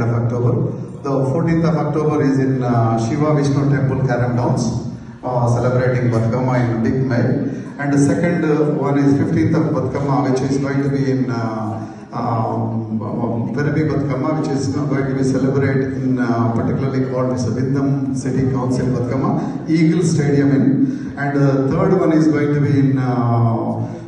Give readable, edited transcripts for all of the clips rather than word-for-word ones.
of October. The 14th of October is in Shiva Vishnu Temple, Karam Downs, celebrating Batkama in Big May. And the second one is 15th of Batkama, which is going to be in Verabi Batkama, which is going to be celebrated in particularly called as Vindham City Council Batkama, Eagle Stadium in. And the third one is going to be in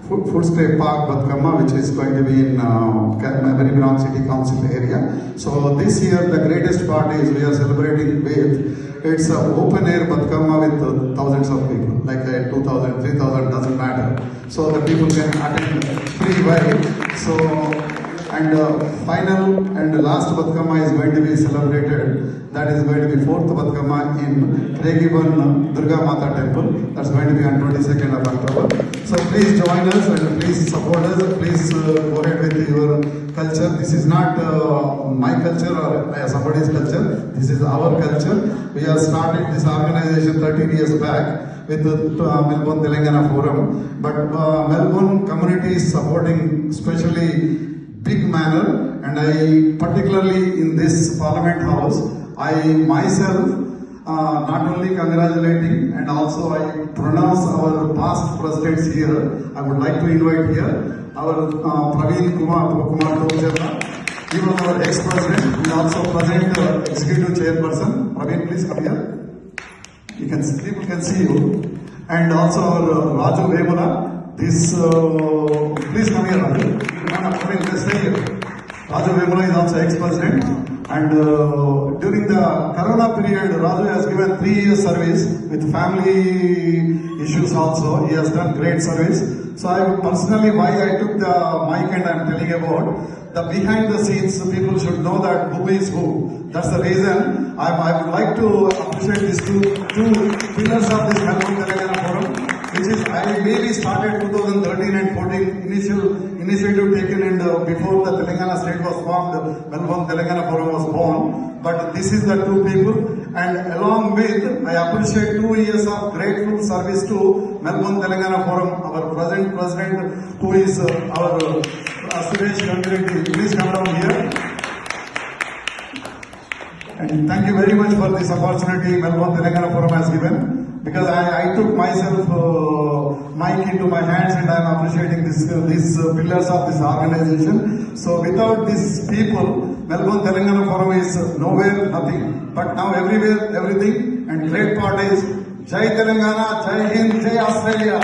Footstay Park Batkama, which is going to be in Maribyrnong City Council area. So this year the greatest part is we are celebrating with, it's an open air Batkama with thousands of people, like 2,000, 3,000, doesn't matter. So the people can attend free way. So, and final and last Batkama is going to be celebrated. That is going to be 4th Batkama in Regiban Durga Mata Temple. That's going to be on 22nd of October. So please join us and please support us. Please go ahead with your culture. This is not my culture or somebody's culture. This is our culture. We have started this organization 13 years back with the Melbourne Telangana Forum. But Melbourne community is supporting especially big manner, and I particularly in this Parliament House, I myself not only congratulating and also I pronounce our past presidents here. I would like to invite here our Praveen Kumar Tokjarla. He was our ex-president. He also present executive chairperson. Praveen, please come here. People can see you. And also our Raju Vemula. This, please come here, Raju. Praveen, let's stay here. Raju Vemula is also ex-president. And during the Corona period, Raju has given 3 years service with family issues also. He has done great service. So I personally, why I took the mic and I am telling about the behind the scenes, people should know that who is who. That's the reason I would like to appreciate these two pillars of this Melbourne Telangana Forum, which is I maybe started 2013 and 14 initiative taken and before the Telangana state was formed, Melbourne Telangana Forum was born. But this is the two people, and along with I appreciate 2 years of grateful service to Melbourne Telangana Forum, our present president who is our Suresh Gangireddy. Please come down here. And thank you very much for this opportunity Melbourne Telangana Forum has given. Because I took myself mic into my hands and I am appreciating these pillars of this organization. So without these people, Melbourne Telangana Forum is nowhere, nothing. But now everywhere, everything. And great part is Jai Telangana, Jai Hind, Jai Australia.